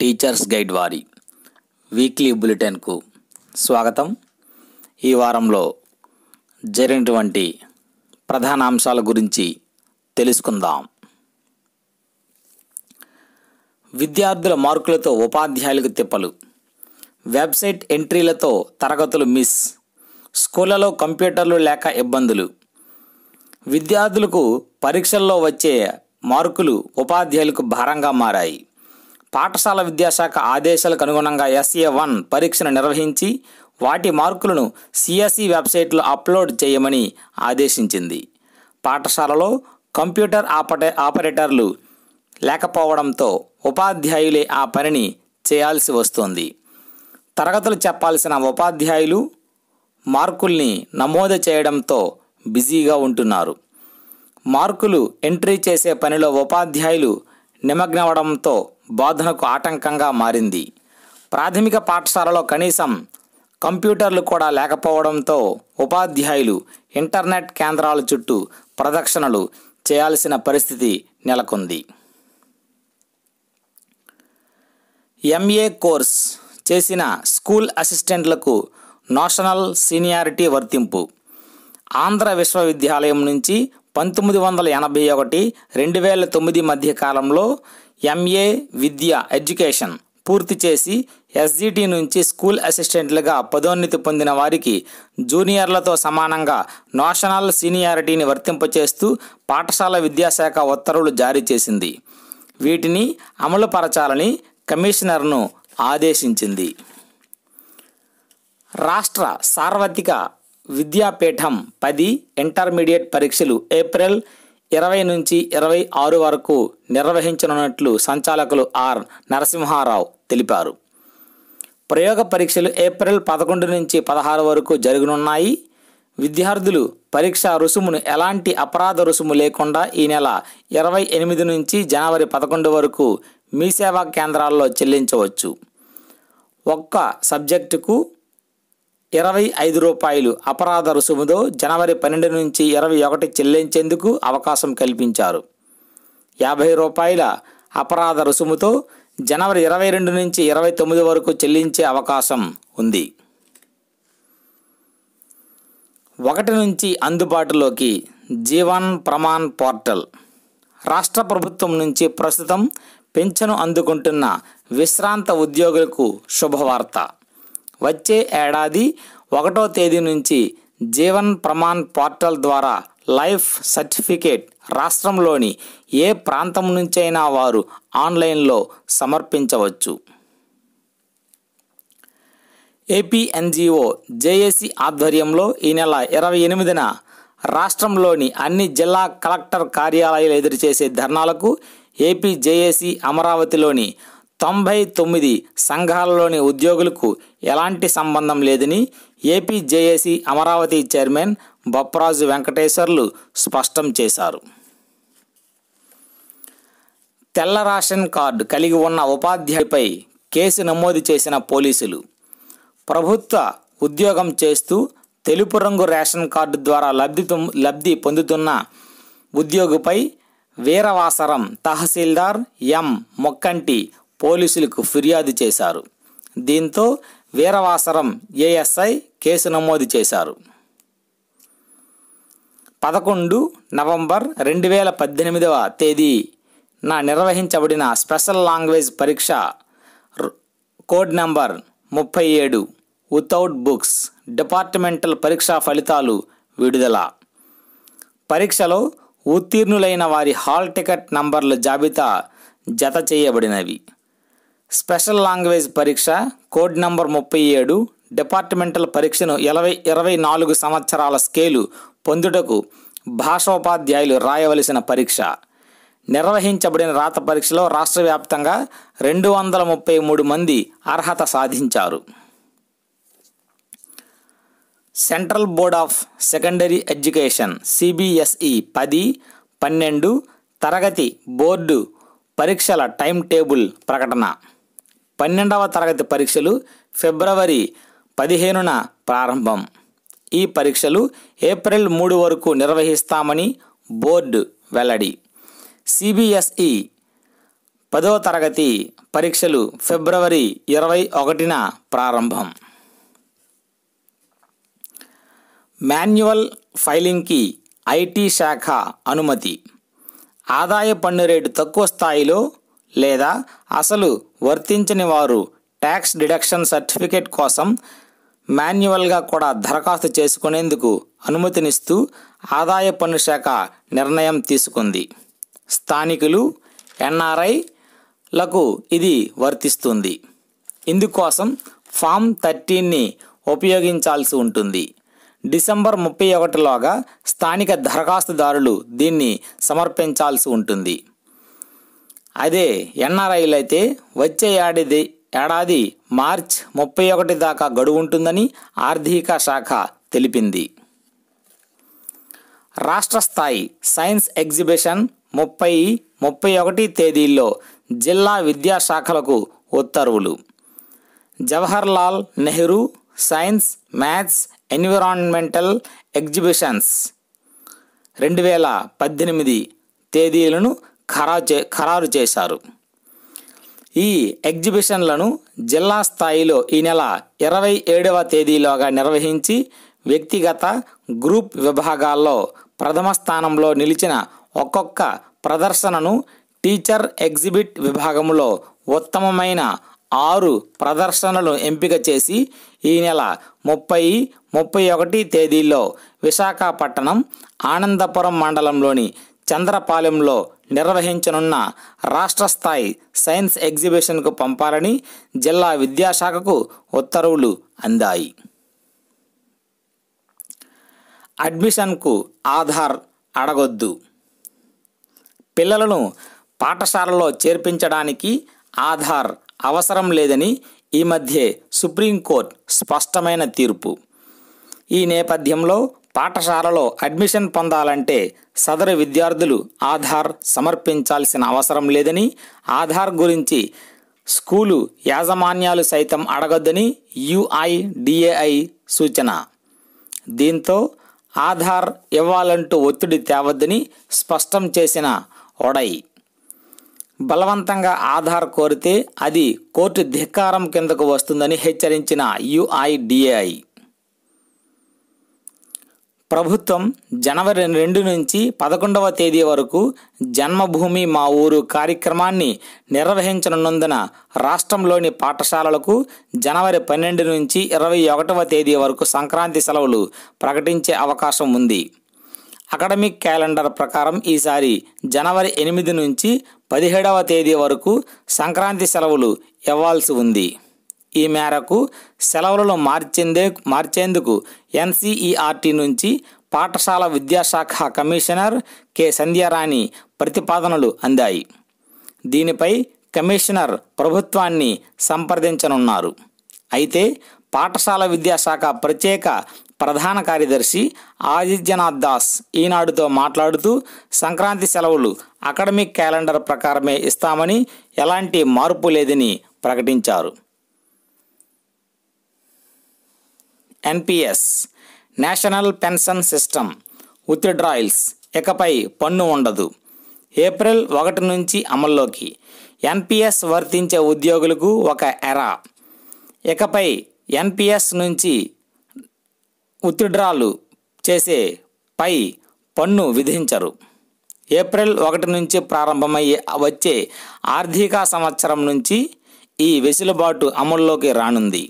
Teachers guide వారి weekly బులెటిన్కు స్వాగతం. ఈ వారంలో జరిగినటువంటి ప్రధాన అంశాల గురించి తెలుసుకుందాం. విద్యార్థుల మార్కులతో ఉపాధ్యాయులకు తిప్పలు, వెబ్సైట్ ఎంట్రీలతో తరగతులు మిస్, స్కూళ్లలో కంప్యూటర్లు లేక ఇబ్బందులు, విద్యార్థులకు పరీక్షల్లో వచ్చే మార్కులు ఉపాధ్యాయులకు భారంగా మారాయి. పాఠశాల విద్యాశాఖ ఆదేశాలకు అనుగుణంగా SA1 పరీక్షను నిర్వహించి వాటి మార్కులను CSE వెబ్సైట్లో అప్లోడ్ చేయమని ఆదేశించింది. పాఠశాలలో కంప్యూటర్ ఆపరేటర్లు లేకపోవడంతో ఉపాధ్యాయులే ఆ పనిని చేయాల్సి వస్తోంది. తరగతులు చెప్పాల్సిన ఉపాధ్యాయులు మార్కుల్ని నమోదు చేయడంతో బిజీగా ఉంటున్నారు. మార్కులు ఎంట్రీ చేసే పనిలో ఉపాధ్యాయులు నిమగ్నమవడంతో బోధనకు ఆటంకంగా మారింది. ప్రాథమిక పాఠశాలలో కనీసం కంప్యూటర్లు కూడా లేకపోవడంతో ఉపాధ్యాయులు ఇంటర్నెట్ కేంద్రాల చుట్టూ ప్రదక్షిణలు చేయాల్సిన పరిస్థితి నెలకొంది. MA కోర్స్ చేసిన స్కూల్ అసిస్టెంట్లకు నేషనల్ సీనియారిటీ వర్తింపు. ఆంధ్ర విశ్వవిద్యాలయం నుంచి 1981-2009 మధ్య కాలంలో MA విద్య ఎడ్యుకేషన్ పూర్తి చేసి SGT నుంచి స్కూల్ అసిస్టెంట్లుగా పదోన్నతి పొందిన వారికి జూనియర్లతో సమానంగా నేషనల్ సీనియారిటీని వర్తింపచేస్తూ పాఠశాల విద్యాశాఖ ఉత్తర్వులు జారీ చేసింది. వీటిని అమలుపరచాలని కమిషనర్ను ఆదేశించింది. రాష్ట్ర సార్వత్రిక విద్యాపీఠం 10 ఇంటర్మీడియట్ పరీక్షలు ఏప్రిల్ 20 నుంచి 26 వరకు నిర్వహించనున్నట్లు సంచాలకులు R. నరసింహారావు తెలిపారు. ప్రయోగ పరీక్షలు ఏప్రిల్ 11 నుంచి 16 వరకు జరగనున్నాయి. విద్యార్థులు పరీక్ష రుసుమును ఎలాంటి అపరాధ రుసుము లేకుండా ఈ నెల 28 నుంచి జనవరి 11 వరకు మీ సేవా కేంద్రాల్లో చెల్లించవచ్చు. ఒక్క సబ్జెక్టుకు ₹25 అపరాధ రుసుముతో జనవరి 12 నుంచి 21 చెల్లించేందుకు అవకాశం కల్పించారు. ₹50 అపరాధ రుసుముతో జనవరి 22 నుంచి 29 వరకు చెల్లించే అవకాశం ఉంది. 1 నుంచి అందుబాటులోకి జీవన్ ప్రమాణ్ పోర్టల్. రాష్ట్ర ప్రభుత్వం నుంచి ప్రస్తుతం పెన్షన్ అందుకుంటున్న విశ్రాంత ఉద్యోగులకు శుభవార్త. వచ్చే ఏడాది 1వ తేదీ నుంచి జీవన్ ప్రమాణ్ పోర్టల్ ద్వారా లైఫ్ సర్టిఫికేట్ రాష్ట్రంలోని ఏ ప్రాంతం నుంచైనా వారు ఆన్లైన్లో సమర్పించవచ్చు. ఏపీ NGO JAC ఆధ్వర్యంలో ఈ నెల 28న రాష్ట్రంలోని అన్ని జిల్లా కలెక్టర్ కార్యాలయాలు ఎదురుచేసే ధర్నాలకు ఏపీ JAC అమరావతిలోని 99 సంఘాలలోని ఉద్యోగులకు ఎలాంటి సంబంధం లేదని AP JAC Amaravati chairman Bopparaju Venkateswarlu స్పష్టం చేశారు. తెల్ల రేషన్ కార్డు కలిగి ఉన్న ఉపాధ్యాయుడిపై కేసు నమోదు చేసిన పోలీసులు. ప్రభుత్వ ఉద్యోగం చేస్తూ తెలుపు రంగు రేషన్ కార్డు ద్వారా లబ్ధి పొందుతున్న ఉద్యోగిపై వీరవాసరం తహసీల్దార్ M. మొక్కంటి పోలీసులకు ఫిర్యాదు చేశారు. దీంతో వీరవాసరం ASI కేసు నమోదు చేశారు. 11 నవంబర్ 2018వ తేదీన నిర్వహించబడిన స్పెషల్ లాంగ్వేజ్ పరీక్ష code number 37 without books departmental పరీక్షా ఫలితాలు విడుదల. పరీక్షలో ఉత్తీర్ణులైన వారి హాల్ టికెట్ నంబర్ల జాబితా జత చేయబడినవి. స్పెషల్ లాంగ్వేజ్ పరీక్ష కోడ్ నంబర్ 37 డిపార్ట్మెంటల్ పరీక్షను 24 సంవత్సరాల స్కేలు పొందుటకు భాషోపాధ్యాయులు రాయవలసిన పరీక్ష. నిర్వహించబడిన రాత పరీక్షలో రాష్ట్ర వ్యాప్తంగా 233 మంది అర్హత సాధించారు. Central board of secondary education CBSE 10-12 తరగతి బోర్డు పరీక్షల టైం టేబుల్ ప్రకటన. 12వ తరగతి పరీక్షలు ఫిబ్రవరి 15న ప్రారంభం. ఈ పరీక్షలు ఏప్రిల్ 3 వరకు నిర్వహిస్తామని బోర్డు వెల్లడి. CBSE 10వ తరగతి పరీక్షలు ఫిబ్రవరి 21న ప్రారంభం. మాన్యువల్ ఫైలింగ్కి ఐటీ శాఖ అనుమతి. ఆదాయ పన్ను రేటు తక్కువ స్థాయిలో లేదా అసలు వర్తించని వారు ట్యాక్స్ డిడక్షన్ సర్టిఫికేట్ కోసం మాన్యువల్గా కూడా దరఖాస్తు చేసుకునేందుకు అనుమతినిస్తూ ఆదాయ పన్ను శాఖ నిర్ణయం తీసుకుంది. స్థానికులు ఎన్ఆర్ఐలకు ఇది వర్తిస్తుంది. ఇందుకోసం ఫామ్ 13ని ఉపయోగించాల్సి ఉంటుంది. డిసెంబర్ 31లోగా స్థానిక దరఖాస్తుదారులు దీన్ని సమర్పించాల్సి ఉంటుంది. అదే ఎన్ఆర్ఐలు అయితే వచ్చే ఏడాది మార్చ్ 31 దాకా గడువు ఉంటుందని ఆర్థిక శాఖ తెలిపింది. రాష్ట్ర స్థాయి సైన్స్ ఎగ్జిబిషన్ 30-31 తేదీల్లో జిల్లా విద్యాశాఖలకు ఉత్తర్వులు. Jawaharlal Nehru science, maths, environmental exhibitions 2018 తేదీలను ఖరారు చేశారు. ఈ ఎగ్జిబిషన్లను జిల్లా స్థాయిలో ఈ నెల 27వ తేదీలోగా నిర్వహించి వ్యక్తిగత, గ్రూప్ విభాగాల్లో ప్రథమ స్థానంలో నిలిచిన ఒక్కొక్క ప్రదర్శనను టీచర్ ఎగ్జిబిట్ విభాగంలో ఉత్తమమైన 6 ప్రదర్శనలను ఎంపిక చేసి ఈ నెల 30-31 తేదీల్లో విశాఖపట్నం, ఆనందపురం మండలంలోని చంద్రపాలెంలో నిర్వహించనున్న రాష్ట్ర స్థాయి సైన్స్ ఎగ్జిబిషన్కు పంపాలని జిల్లా విద్యాశాఖకు ఉత్తర్వులు అందాయి. అడ్మిషన్కు ఆధార్ అడగొద్దు. పిల్లలను పాఠశాలలో చేర్పించడానికి ఆధార్ అవసరం లేదని ఈ మధ్యే సుప్రీంకోర్టు స్పష్టమైన తీర్పు. ఈ నేపథ్యంలో పాఠశాలలో అడ్మిషన్ పొందాలంటే సదరు విద్యార్థులు ఆధార్ సమర్పించాల్సిన అవసరం లేదని, ఆధార్ గురించి స్కూలు యాజమాన్యాలు సైతం అడగొద్దని UIDAI సూచన. దీంతో ఆధార్ ఇవ్వాలంటూ ఒత్తిడి తేవద్దని స్పష్టం చేసిన ఒడై, బలవంతంగా ఆధార్ కోరితే అది కోర్టు ధిక్కారం కిందకు వస్తుందని హెచ్చరించిన UIDAI. ప్రభుత్వం జనవరి 2 నుంచి 11వ తేదీ వరకు జన్మభూమి మా ఊరు కార్యక్రమాన్ని నిర్వహించనున్నందున రాష్ట్రంలోని పాఠశాలలకు జనవరి 12 నుంచి 21వ తేదీ వరకు సంక్రాంతి సెలవులు ప్రకటించే అవకాశం ఉంది. అకాడమిక్ క్యాలెండర్ ప్రకారం ఈసారి జనవరి 8 నుంచి 17వ తేదీ వరకు సంక్రాంతి సెలవులు ఇవ్వాల్సి ఉంది. ఈ మేరకు సెలవులను మార్చేందుకు NCERT నుంచి పాఠశాల విద్యాశాఖ కమిషనర్ కె సంధ్యారాణి ప్రతిపాదనలు అందాయి. దీనిపై కమిషనర్ ప్రభుత్వాన్ని సంప్రదించనున్నారు. అయితే పాఠశాల విద్యాశాఖ ప్రత్యేక ప్రధాన కార్యదర్శి ఆదిత్యనాథ్ దాస్ ఈనాడుతో మాట్లాడుతూ సంక్రాంతి సెలవులు అకాడమిక్ క్యాలెండర్ ప్రకారమే ఇస్తామని, ఎలాంటి మార్పు లేదని ప్రకటించారు. NPS national pension system withdrawals ఇకపై పన్ను ఉండదు. ఏప్రిల్ 1 నుంచి అమల్లోకి. NPS వర్తించే ఉద్యోగులకు ఒక ఎరా. ఇకపై NPS నుంచి విత్డ్రాలు చేసే పై పన్ను విధించరు. ఏప్రిల్ 1 నుంచి ప్రారంభమయ్యే వచ్చే ఆర్థిక సంవత్సరం నుంచి ఈ వెసులుబాటు అమల్లోకి రానుంది.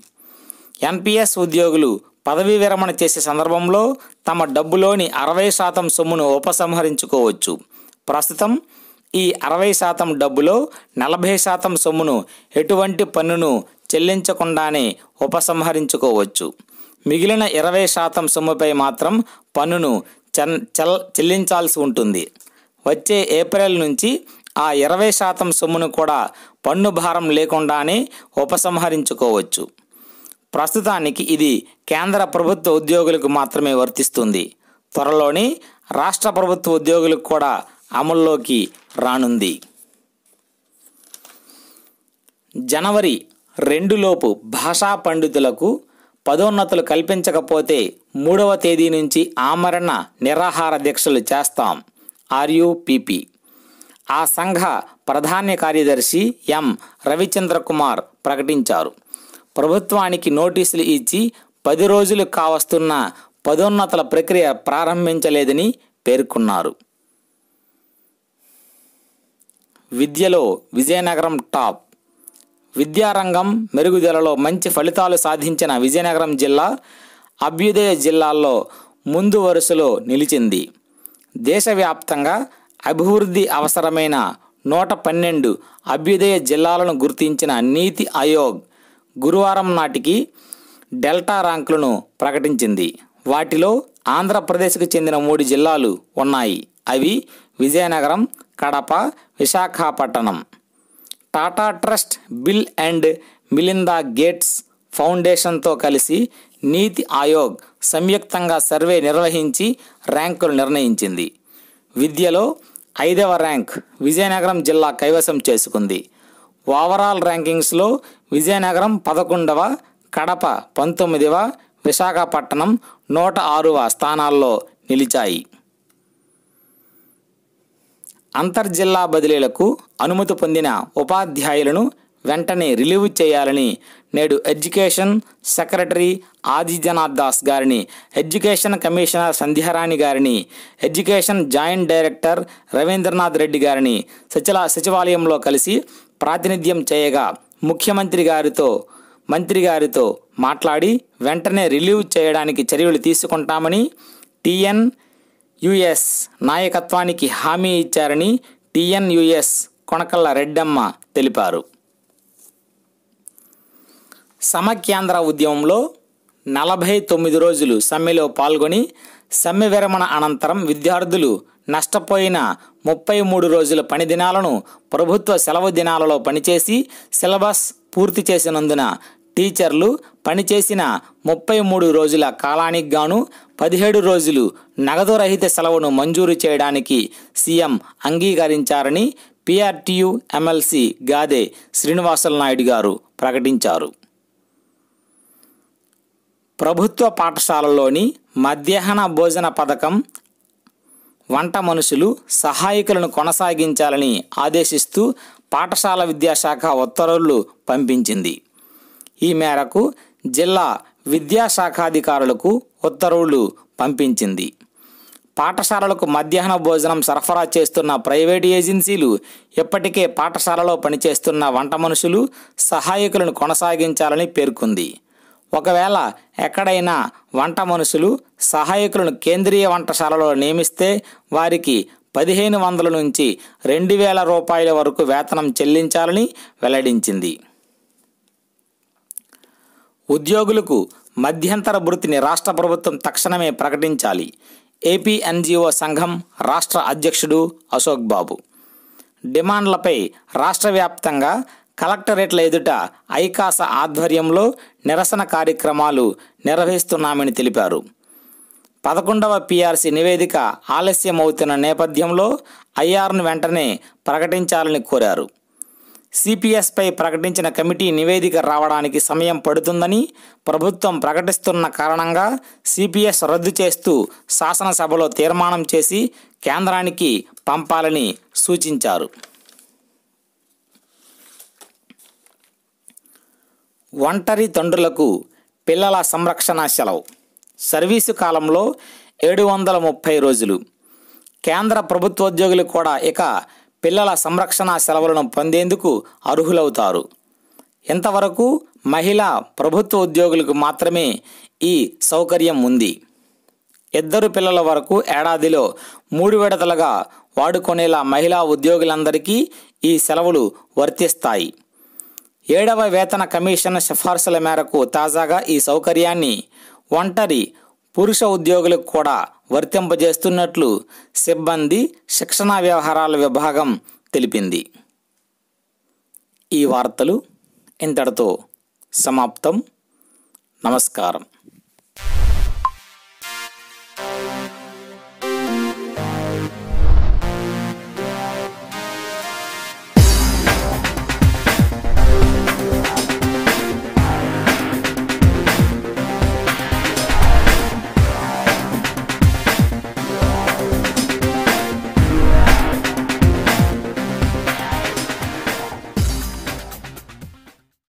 NPS ఉద్యోగులు పదవీ విరమణ చేసే సందర్భంలో తమ డబ్బులోని 60% సొమ్మును ఉపసంహరించుకోవచ్చు. ప్రస్తుతం ఈ 60% డబ్బులో 40% సొమ్మును ఎటువంటి పన్నును చెల్లించకుండానే ఉపసంహరించుకోవచ్చు. మిగిలిన 20% సొమ్ముపై మాత్రం పన్నును చెల్లించాల్సి ఉంటుంది. వచ్చే ఏప్రిల్ నుంచి ఆ 20% సొమ్మును కూడా పన్ను భారం లేకుండానే ఉపసంహరించుకోవచ్చు. ప్రస్తుతానికి ఇది కేంద్ర ప్రభుత్వ ఉద్యోగులకు మాత్రమే వర్తిస్తుంది. త్వరలోనే రాష్ట్ర ప్రభుత్వ ఉద్యోగులకు కూడా అమల్లోకి రానుంది. జనవరి 2 లోపు భాషా పండితులకు పదోన్నతులు కల్పించకపోతే 3వ తేదీ నుంచి ఆమరణ నిరాహార దీక్షలు చేస్తాం. RUPP ఆ సంఘ ప్రధాన కార్యదర్శి ఎం రవిచంద్ర కుమార్ ప్రకటించారు. ప్రభుత్వానికి నోటీసులు ఇచ్చి 10 రోజులు కావస్తున్న పదోన్నతుల ప్రక్రియ ప్రారంభించలేదని పేర్కొన్నారు. విద్యలో విజయనగరం టాప్. విద్యారంగం మెరుగుదలలో మంచి ఫలితాలు సాధించిన విజయనగరం జిల్లా అభ్యుదయ జిల్లాల్లో ముందు వరుసలో నిలిచింది. దేశవ్యాప్తంగా అభివృద్ధి అవసరమైన 112 అభ్యుదయ జిల్లాలను గుర్తించిన నీతి ఆయోగ్ గురువారం నాటికి డెల్టా ర్యాంకులను ప్రకటించింది. వాటిలో ఆంధ్రప్రదేశ్కు చెందిన 3 జిల్లాలు ఉన్నాయి. అవి Vizianagaram, Kadapa, Visakhapatnam. Tata trust, Bill and Melinda Gates ఫౌండేషన్తో కలిసి నీతి ఆయోగ్ సంయుక్తంగా సర్వే నిర్వహించి ర్యాంకులు నిర్ణయించింది. విద్యలో 5వ ర్యాంక్ విజయనగరం జిల్లా కైవసం చేసుకుంది. ఓవరాల్ ర్యాంకింగ్స్లో విజయనగరం 11వ, కడప 19వ, విశాఖపట్నం 106వ స్థానాల్లో నిలిచాయి. అంతర్జిల్లా బదిలీలకు అనుమతి పొందిన ఉపాధ్యాయులను వెంటనే రిలీవ్ చేయాలని నేడు ఎడ్యుకేషన్ సెక్రటరీ ఆదిత్యనాథ్ దాస్ గారిని, ఎడ్యుకేషన్ కమిషనర్ సంధ్యారాణి గారిని, education joint director Ravindranath Reddy గారిని సచివాలయంలో కలిసి ప్రాతినిధ్యం చేయగా మంత్రి గారితో మాట్లాడి వెంటనే రిలీవ్ చేయడానికి చర్యలు తీసుకుంటామని టీఎన్యుఎస్ నాయకత్వానికి హామీ ఇచ్చారని టీఎన్యుఎస్ కొనకళ్ళ రెడ్డమ్మ తెలిపారు. సమైక్యాంధ్ర ఉద్యమంలో 49 రోజులు సమ్మెలో పాల్గొని సమ్మె విరమణ అనంతరం విద్యార్థులు నష్టపోయిన 33 రోజుల పని దినాలను ప్రభుత్వ సెలవు దినాలలో పనిచేసి సిలబస్ పూర్తి చేసినందున టీచర్లు పనిచేసిన 33 రోజుల కాలానికి గాను 17 రోజులు నగదు రహిత సెలవును మంజూరు చేయడానికి సీఎం అంగీకరించారని పీఆర్టీయూ ఎమ్మెల్సీ గాదే శ్రీనివాసులు నాయుడు గారు ప్రకటించారు. ప్రభుత్వ పాఠశాలల్లోని మధ్యాహ్న భోజన పథకం వంట మనుషులు సహాయకులను కొనసాగించాలని ఆదేశిస్తూ పాఠశాల విద్యాశాఖ ఉత్తర్వులు పంపించింది. ఈ మేరకు జిల్లా విద్యాశాఖాధికారులకు ఉత్తర్వులు పంపించింది. పాఠశాలలకు మధ్యాహ్న భోజనం సరఫరా చేస్తున్న ప్రైవేటు ఏజెన్సీలు ఇప్పటికే పాఠశాలలో పనిచేస్తున్న వంట మనుషులు సహాయకులను కొనసాగించాలని పేర్కొంది. ఒకవేళ ఎక్కడైనా వంట మనుషులు సహాయకులను కేంద్రీయ వంటశాలలో నియమిస్తే వారికి 1500 నుంచి 2000 రూపాయల వరకు వేతనం చెల్లించాలని వెల్లడించింది. ఉద్యోగులకు మధ్యంతర భృతిని రాష్ట్ర ప్రభుత్వం తక్షణమే ప్రకటించాలి. ఏపీ ఎన్జిఓ సంఘం రాష్ట్ర అధ్యక్షుడు అశోక్ బాబు డిమాండ్లపై రాష్ట్ర వ్యాప్తంగా కలెక్టరేట్ల ఎదుట ఐకాస ఆధ్వర్యంలో నిరసన కార్యక్రమాలు నిర్వహిస్తున్నామని తెలిపారు. 11వ పీఆర్సీ నివేదిక ఆలస్యమవుతున్న నేపథ్యంలో ఐఆర్ను వెంటనే ప్రకటించాలని కోరారు. సిపిఎస్పై ప్రకటించిన కమిటీ నివేదిక రావడానికి సమయం పడుతుందని, ప్రభుత్వం ప్రకటిస్తున్న కారణంగా సిపిఎస్ రద్దు చేస్తూ శాసనసభలో తీర్మానం చేసి కేంద్రానికి పంపాలని సూచించారు. ఒంటరి తండ్రులకు పిల్లల సంరక్షణ సెలవు సర్వీసు కాలంలో 730 రోజులు. కేంద్ర ప్రభుత్వోద్యోగులు కూడా ఇక పిల్లల సంరక్షణ సెలవులను పొందేందుకు అర్హులవుతారు. ఇంతవరకు మహిళా ప్రభుత్వ ఉద్యోగులకు మాత్రమే ఈ సౌకర్యం ఉంది. 2 పిల్లల వరకు ఏడాదిలో 3 విడతలుగా వాడుకునేలా మహిళా ఉద్యోగులందరికీ ఈ సెలవులు వర్తిస్తాయి. 7వ వేతన కమిషన్ సిఫార్సుల మేరకు తాజాగా ఈ సౌకర్యాన్ని ఒంటరి పురుష ఉద్యోగులకు కూడా వర్తింపజేస్తున్నట్లు సిబ్బంది శిక్షణా వ్యవహారాల విభాగం తెలిపింది. ఈ వార్తలు ఇంతటితో సమాప్తం. నమస్కారం.